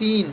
3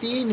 3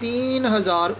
3,000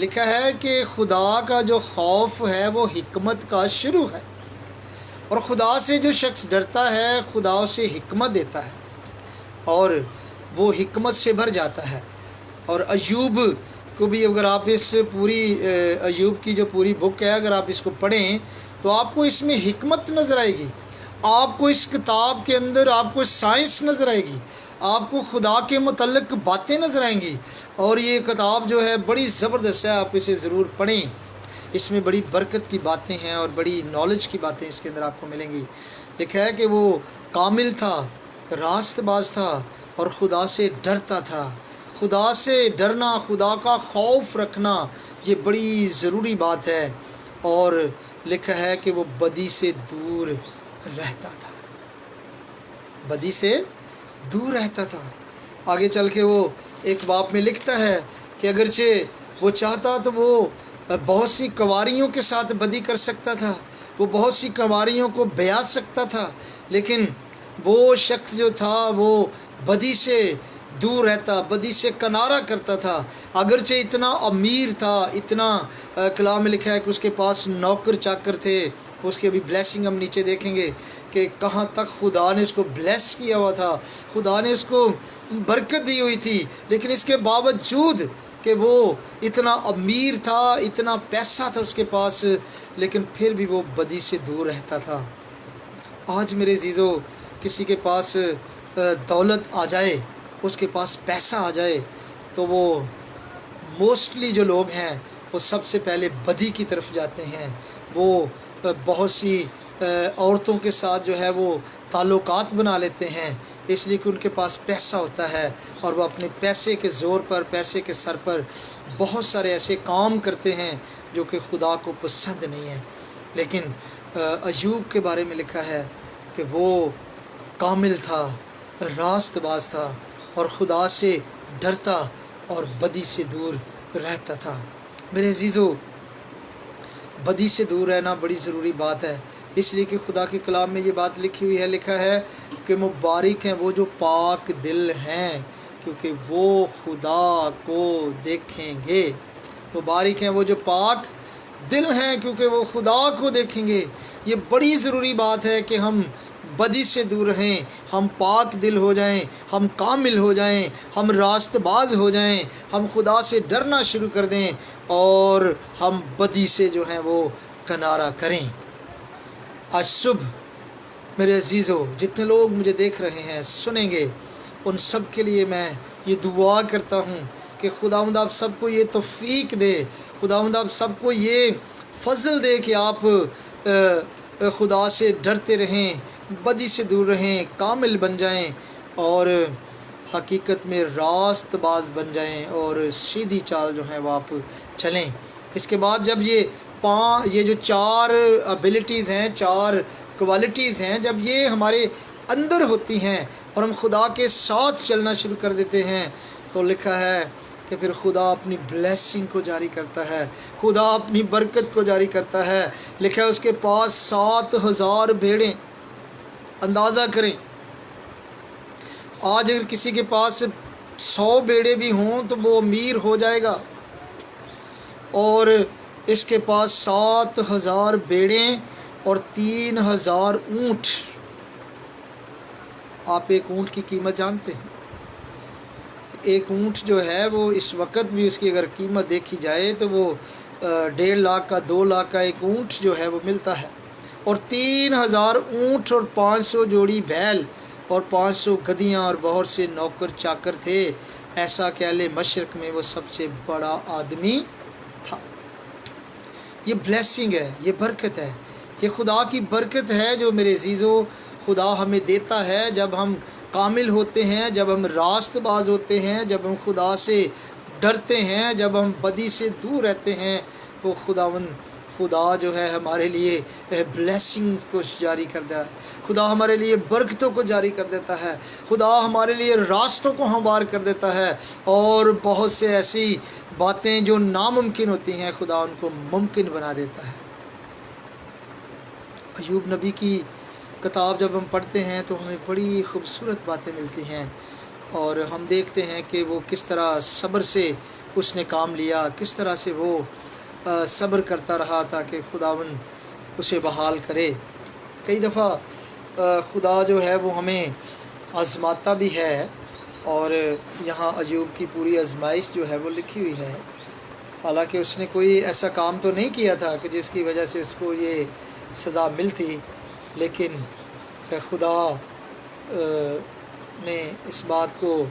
لکھا ہے کہ خدا کا جو خوف ہے وہ حکمت کا شروع ہے، اور خدا سے جو شخص ڈرتا ہے خدا اسے حکمت دیتا ہے اور وہ حکمت سے بھر جاتا ہے۔ اور ایوب کو بھی اگر آپ اس پوری ایوب کی جو پوری بک ہے اگر آپ اس کو پڑھیں تو آپ کو اس میں حکمت نظر آئے گی، آپ کو اس کتاب کے اندر آپ کو سائنس نظر آئے گی، آپ کو خدا کے متعلق باتیں نظر آئیں گی، اور یہ کتاب جو ہے بڑی زبردست ہے، آپ اسے ضرور پڑھیں۔ اس میں بڑی برکت کی باتیں ہیں اور بڑی نالج کی باتیں اس کے اندر آپ کو ملیں گی۔ لکھا ہے کہ وہ کامل تھا، راست باز تھا اور خدا سے ڈرتا تھا۔ خدا سے ڈرنا، خدا کا خوف رکھنا، یہ بڑی ضروری بات ہے۔ اور لکھا ہے کہ وہ بدی سے دور رہتا تھا، بدی سے دور رہتا تھا۔ آگے چل کے وہ ایک باب میں لکھتا ہے کہ اگرچہ وہ چاہتا تو وہ بہت سی کنواریوں کے ساتھ بدی کر سکتا تھا، وہ بہت سی کنواریوں کو بیاہ سکتا تھا، لیکن وہ شخص جو تھا وہ بدی سے دور رہتا، بدی سے کنارہ کرتا تھا۔ اگرچہ اتنا امیر تھا، اتنا کلام میں لکھا ہے کہ اس کے پاس نوکر چاکر تھے، اس کی ابھی بلیسنگ ہم نیچے دیکھیں گے کہ کہاں تک خدا نے اس کو بلیس کیا ہوا تھا، خدا نے اس کو برکت دی ہوئی تھی، لیکن اس کے باوجود کہ وہ اتنا امیر تھا، اتنا پیسہ تھا اس کے پاس، لیکن پھر بھی وہ بدی سے دور رہتا تھا۔ آج میرے عزیزو کسی کے پاس دولت آ جائے، اس کے پاس پیسہ آ جائے تو وہ موسٹلی جو لوگ ہیں وہ سب سے پہلے بدی کی طرف جاتے ہیں۔ وہ بہت سی عورتوں کے ساتھ جو ہے وہ تعلقات بنا لیتے ہیں، اس لیے کہ ان کے پاس پیسہ ہوتا ہے، اور وہ اپنے پیسے کے زور پر، پیسے کے سر پر بہت سارے ایسے کام کرتے ہیں جو کہ خدا کو پسند نہیں ہے۔ لیکن ایوب کے بارے میں لکھا ہے کہ وہ کامل تھا، راست باز تھا اور خدا سے ڈرتا اور بدی سے دور رہتا تھا۔ میرے عزیزو، بدی سے دور رہنا بڑی ضروری بات ہے، اس لیے کہ خدا کے کلام میں یہ بات لکھی ہوئی ہے، لکھا ہے کہ مبارک ہیں وہ جو پاک دل ہیں کیونکہ وہ خدا کو دیکھیں گے۔ مبارک ہیں وہ جو پاک دل ہیں کیونکہ وہ خدا کو دیکھیں گے۔ یہ بڑی ضروری بات ہے کہ ہم بدی سے دور رہیں، ہم پاک دل ہو جائیں، ہم کامل ہو جائیں، ہم راست باز ہو جائیں، ہم خدا سے ڈرنا شروع کر دیں اور ہم بدی سے جو ہیں وہ کنارہ کریں۔ آج صبح میرے عزیزو جتنے لوگ مجھے دیکھ رہے ہیں، سنیں گے، ان سب کے لیے میں یہ دعا کرتا ہوں کہ خداوند آپ سب کو یہ توفیق دے، خداوند آپ سب کو یہ فضل دے کہ آپ خدا سے ڈرتے رہیں، بدی سے دور رہیں، کامل بن جائیں اور حقیقت میں راست باز بن جائیں اور سیدھی چال جو ہے وہ آپ چلیں۔ اس کے بعد جب یہ جو 4 ابیلٹیز ہیں، 4 کوالٹیز ہیں، جب یہ ہمارے اندر ہوتی ہیں اور ہم خدا کے ساتھ چلنا شروع کر دیتے ہیں تو لکھا ہے کہ پھر خدا اپنی بلیسنگ کو جاری کرتا ہے، خدا اپنی برکت کو جاری کرتا ہے۔ لکھا ہے اس کے پاس 7,000 بھیڑیں، اندازہ کریں آج اگر کسی کے پاس 100 بھیڑیں بھی ہوں تو وہ امیر ہو جائے گا، اور اس کے پاس 7,000 بھیڑیں اور 3,000 اونٹ۔ آپ ایک اونٹ کی قیمت جانتے ہیں؟ ایک اونٹ جو ہے وہ اس وقت بھی اس کی اگر قیمت دیکھی جائے تو وہ 1.5 لاکھ کا، 2 لاکھ کا ایک اونٹ جو ہے وہ ملتا ہے، اور 3,000 اونٹ اور 500 جوڑی بیل اور 500 گدیاں اور بہت سے نوکر چاکر تھے۔ ایسا کہ اہل مشرق میں وہ سب سے بڑا آدمی تھا۔ یہ بلیسنگ ہے، یہ برکت ہے، یہ خدا کی برکت ہے جو میرے عزیزو خدا ہمیں دیتا ہے جب ہم کامل ہوتے ہیں، جب ہم راست باز ہوتے ہیں، جب ہم خدا سے ڈرتے ہیں، جب ہم بدی سے دور رہتے ہیں تو خدا جو ہے ہمارے لیے بلیسنگز کو جاری کرتا ہے، خدا ہمارے لیے برکتوں کو جاری کر دیتا ہے، خدا ہمارے لیے راستوں کو ہموار کر دیتا ہے، اور بہت سے ایسی باتیں جو ناممکن ہوتی ہیں خدا ان کو ممکن بنا دیتا ہے۔ ایوب نبی کی کتاب جب ہم پڑھتے ہیں تو ہمیں بڑی خوبصورت باتیں ملتی ہیں، اور ہم دیکھتے ہیں کہ وہ کس طرح صبر سے اس نے کام لیا، کس طرح سے وہ صبر کرتا رہا تاکہ خداوند اسے بحال کرے۔ کئی دفعہ خدا جو ہے وہ ہمیں آزماتا بھی ہے، اور یہاں ایوب کی پوری آزمائش جو ہے وہ لکھی ہوئی ہے۔ حالانکہ اس نے کوئی ایسا کام تو نہیں کیا تھا کہ جس کی وجہ سے اس کو یہ سزا ملتی، لیکن خدا نے اس بات کو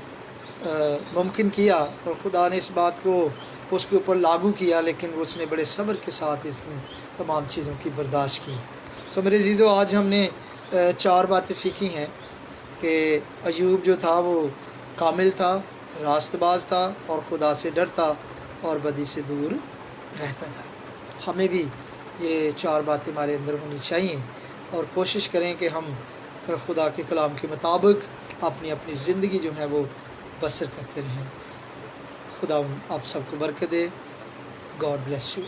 ممکن کیا، اور خدا نے اس بات کو اس کے اوپر لاگو کیا، لیکن اس نے بڑے صبر کے ساتھ اس تمام چیزوں کی برداشت کی۔ میرے عزیزو، آج ہم نے 4 باتیں سیکھی ہیں کہ ایوب جو تھا وہ کامل تھا، راست باز تھا، اور خدا سے ڈرتا اور بدی سے دور رہتا تھا۔ ہمیں بھی یہ 4 باتیں ہمارے اندر ہونی چاہیے، اور کوشش کریں کہ ہم خدا کے کلام کے مطابق اپنی زندگی جو ہے وہ بسر کرتے رہیں۔ خدا آپ سب کو برکت دے۔ God bless you.